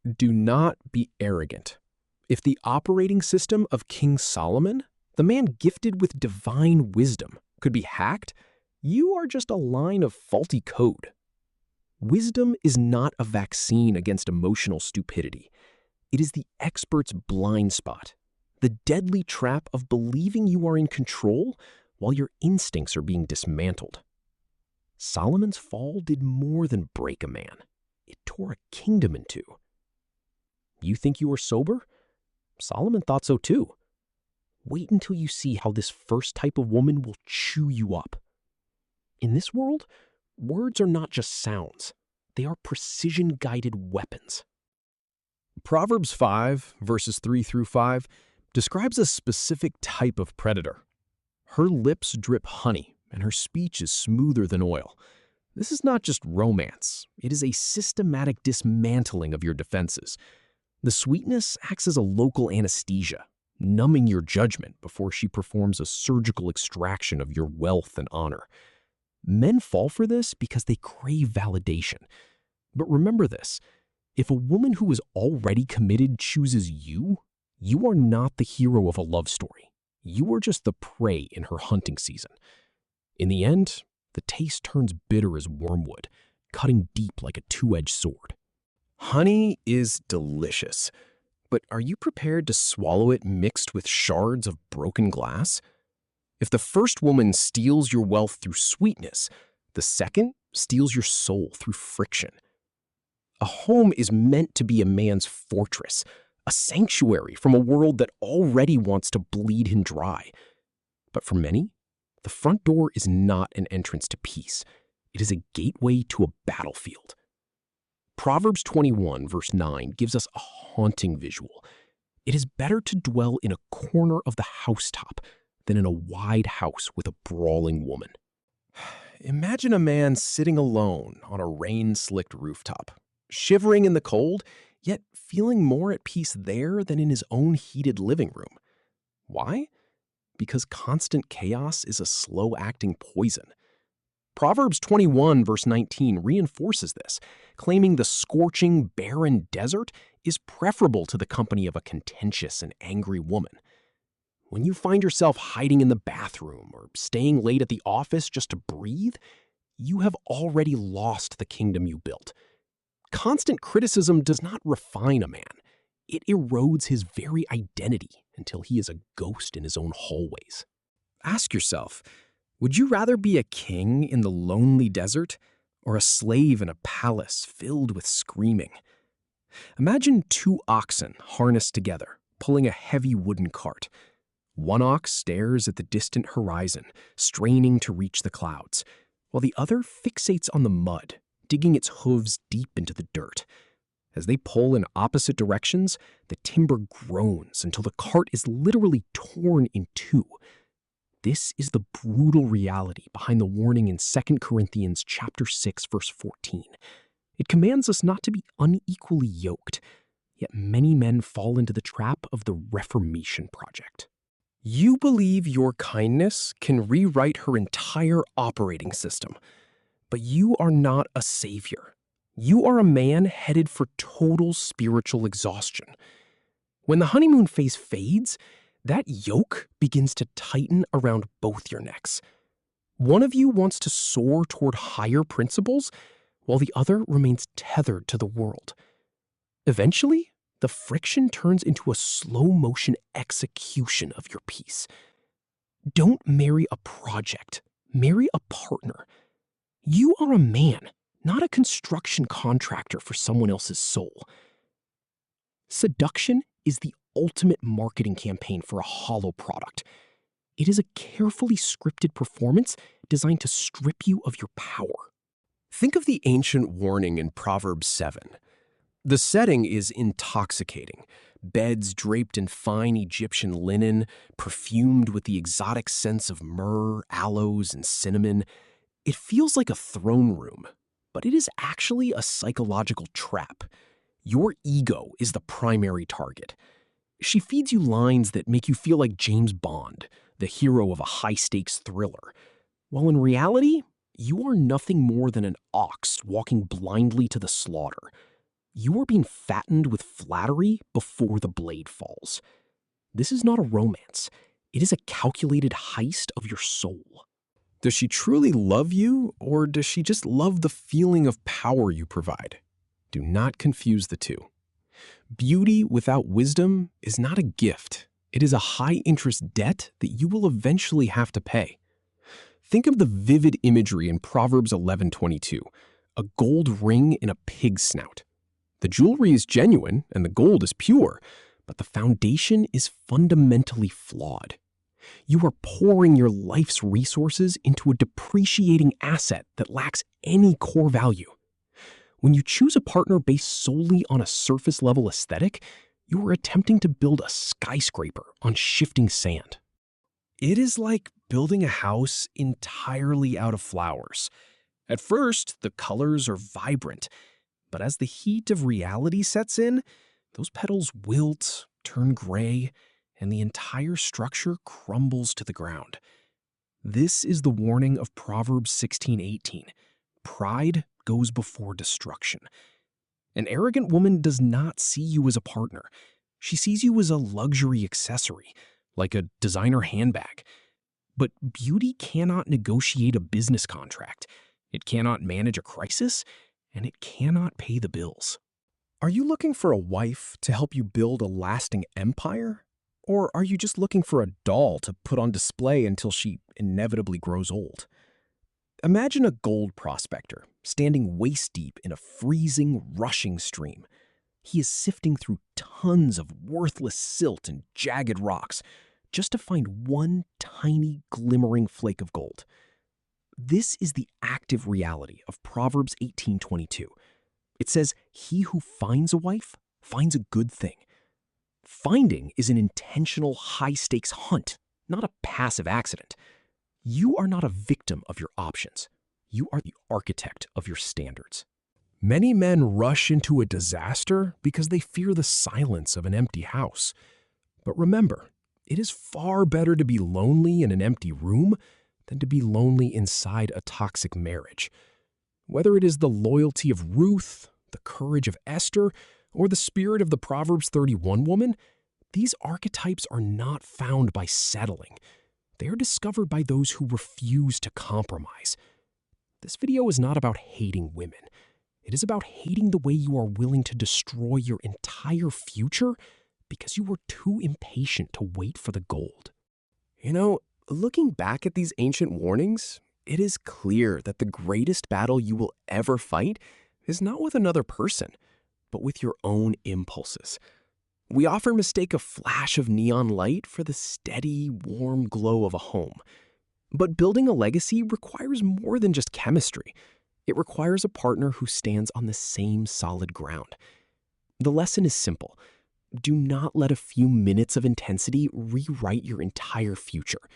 Do not be arrogant. If the operating system of King Solomon, the man gifted with divine wisdom, could be hacked, you are just a line of faulty code. Wisdom is not a vaccine against emotional stupidity. It is the expert's blind spot, the deadly trap of believing you are in control while your instincts are being dismantled. Solomon's fall did more than break a man. It tore a kingdom in two. You think you are sober? Solomon thought so too. Wait until you see how this first type of woman will chew you up. In this world, words are not just sounds. They are precision-guided weapons. Proverbs 5, verses 3 through 5, describes a specific type of predator. Her lips drip honey, and her speech is smoother than oil. This is not just romance. It is a systematic dismantling of your defenses. The sweetness acts as a local anesthesia, numbing your judgment before she performs a surgical extraction of your wealth and honor. Men fall for this because they crave validation. But remember this, if a woman who is already committed chooses you, you are not the hero of a love story. You are just the prey in her hunting season. In the end, the taste turns bitter as wormwood, cutting deep like a two-edged sword. Honey is delicious, but are you prepared to swallow it mixed with shards of broken glass? If the first woman steals your wealth through sweetness, the second steals your soul through friction. A home is meant to be a man's fortress, a sanctuary from a world that already wants to bleed him dry. But for many, the front door is not an entrance to peace. It is a gateway to a battlefield. Proverbs 21, verse 9, gives us a haunting visual. It is better to dwell in a corner of the housetop than in a wide house with a brawling woman. Imagine a man sitting alone on a rain-slicked rooftop, shivering in the cold, yet feeling more at peace there than in his own heated living room. Why? Because constant chaos is a slow-acting poison. Proverbs 21, verse 19 reinforces this, claiming the scorching, barren desert is preferable to the company of a contentious and angry woman. When you find yourself hiding in the bathroom or staying late at the office just to breathe, you have already lost the kingdom you built. Constant criticism does not refine a man. It erodes his very identity until he is a ghost in his own hallways. Ask yourself, would you rather be a king in the lonely desert or a slave in a palace filled with screaming? Imagine two oxen harnessed together, pulling a heavy wooden cart. One ox stares at the distant horizon, straining to reach the clouds, while the other fixates on the mud, digging its hooves deep into the dirt. As they pull in opposite directions, the timber groans until the cart is literally torn in two. This is the brutal reality behind the warning in 2 Corinthians chapter 6, verse 14. It commands us not to be unequally yoked, yet many men fall into the trap of the Reformation project. You believe your kindness can rewrite her entire operating system, but you are not a savior. You are a man headed for total spiritual exhaustion. When the honeymoon phase fades, that yoke begins to tighten around both your necks. One of you wants to soar toward higher principles, while the other remains tethered to the world. Eventually, the friction turns into a slow-motion execution of your peace. Don't marry a project. Marry a partner. You are a man, not a construction contractor for someone else's soul. Seduction is the ultimate marketing campaign for a hollow product. It is a carefully scripted performance designed to strip you of your power. Think of the ancient warning in Proverbs 7. The setting is intoxicating. Beds draped in fine Egyptian linen, perfumed with the exotic scents of myrrh, aloes, and cinnamon. It feels like a throne room, but it is actually a psychological trap. Your ego is the primary target. She feeds you lines that make you feel like James Bond, the hero of a high-stakes thriller, while in reality, you are nothing more than an ox walking blindly to the slaughter. You are being fattened with flattery before the blade falls. This is not a romance. It is a calculated heist of your soul. Does she truly love you, or does she just love the feeling of power you provide? Do not confuse the two. Beauty without wisdom is not a gift. It is a high-interest debt that you will eventually have to pay. Think of the vivid imagery in Proverbs 11:22, a gold ring in a pig's snout. The jewelry is genuine and the gold is pure, but the foundation is fundamentally flawed. You are pouring your life's resources into a depreciating asset that lacks any core value. When you choose a partner based solely on a surface-level aesthetic, you are attempting to build a skyscraper on shifting sand. It is like building a house entirely out of flowers. At first, the colors are vibrant, but as the heat of reality sets in, those petals wilt, turn gray, and the entire structure crumbles to the ground. This is the warning of Proverbs 16:18. Pride goes before destruction. An arrogant woman does not see you as a partner. She sees you as a luxury accessory, like a designer handbag. But beauty cannot negotiate a business contract. It cannot manage a crisis, and it cannot pay the bills. Are you looking for a wife to help you build a lasting empire? Or are you just looking for a doll to put on display until she inevitably grows old? Imagine a gold prospector standing waist-deep in a freezing, rushing stream. He is sifting through tons of worthless silt and jagged rocks just to find one tiny, glimmering flake of gold. This is the active reality of Proverbs 18:22. It says, "He who finds a wife finds a good thing." Finding is an intentional, high-stakes hunt, not a passive accident. You are not a victim of your options. You are the architect of your standards. Many men rush into a disaster because they fear the silence of an empty house. But remember, it is far better to be lonely in an empty room than to be lonely inside a toxic marriage. Whether it is the loyalty of Ruth, the courage of Esther, or the spirit of the Proverbs 31 woman, these archetypes are not found by settling. They are discovered by those who refuse to compromise. This video is not about hating women. It is about hating the way you are willing to destroy your entire future because you were too impatient to wait for the gold. You know, looking back at these ancient warnings, it is clear that the greatest battle you will ever fight is not with another person, but with your own impulses. We often mistake a flash of neon light for the steady, warm glow of a home. But building a legacy requires more than just chemistry. It requires a partner who stands on the same solid ground. The lesson is simple. Do not let a few minutes of intensity rewrite your entire future.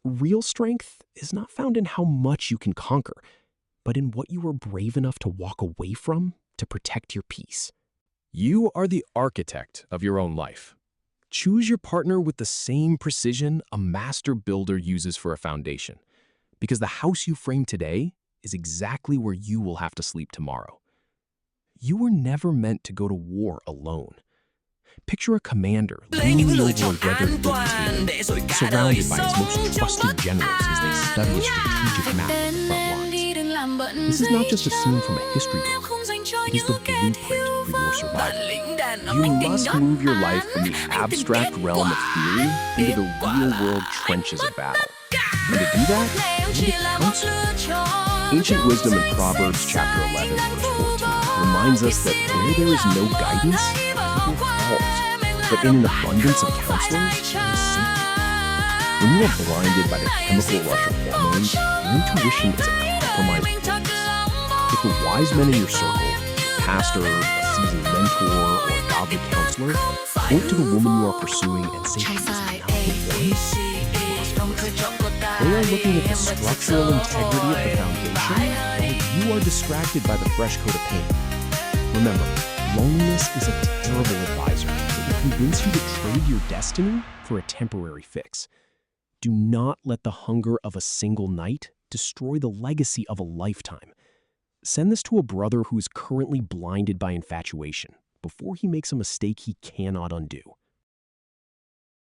Real strength is not found in how much you can conquer, but in what you are brave enough to walk away from to protect your peace. You are the architect of your own life. Choose your partner with the same precision a master builder uses for a foundation, because the house you frame today is exactly where you will have to sleep tomorrow. You were never meant to go to war alone. Picture a commander leaning over a weathered oak table, surrounded by his most trusted generals as they study a strategic map of the front lines. This is not just a scene from a history book. It is the blueprint for your survival. You must move your life from the abstract realm of theory into the real-world trenches of battle. And to do that, you need counsel. Ancient wisdom in Proverbs chapter 11, verse 14 reminds us that where there is no guidance, people falls. But in an abundance of counselors, there is safety. When you are blinded by the chemical rush of hormones, your intuition is a compromised witness. If the wise men in your circle, a pastor, a seasoned mentor, or a godly counselor, point to the woman you are pursuing and say she is not the one, they are looking at the structural integrity of the foundation while you are distracted by the fresh coat of paint. Remember, loneliness is a terrible advisor that will convince you to trade your destiny for a temporary fix. Do not let the hunger of a single night destroy the legacy of a lifetime. Send this to a brother who is currently blinded by infatuation before he makes a mistake he cannot undo.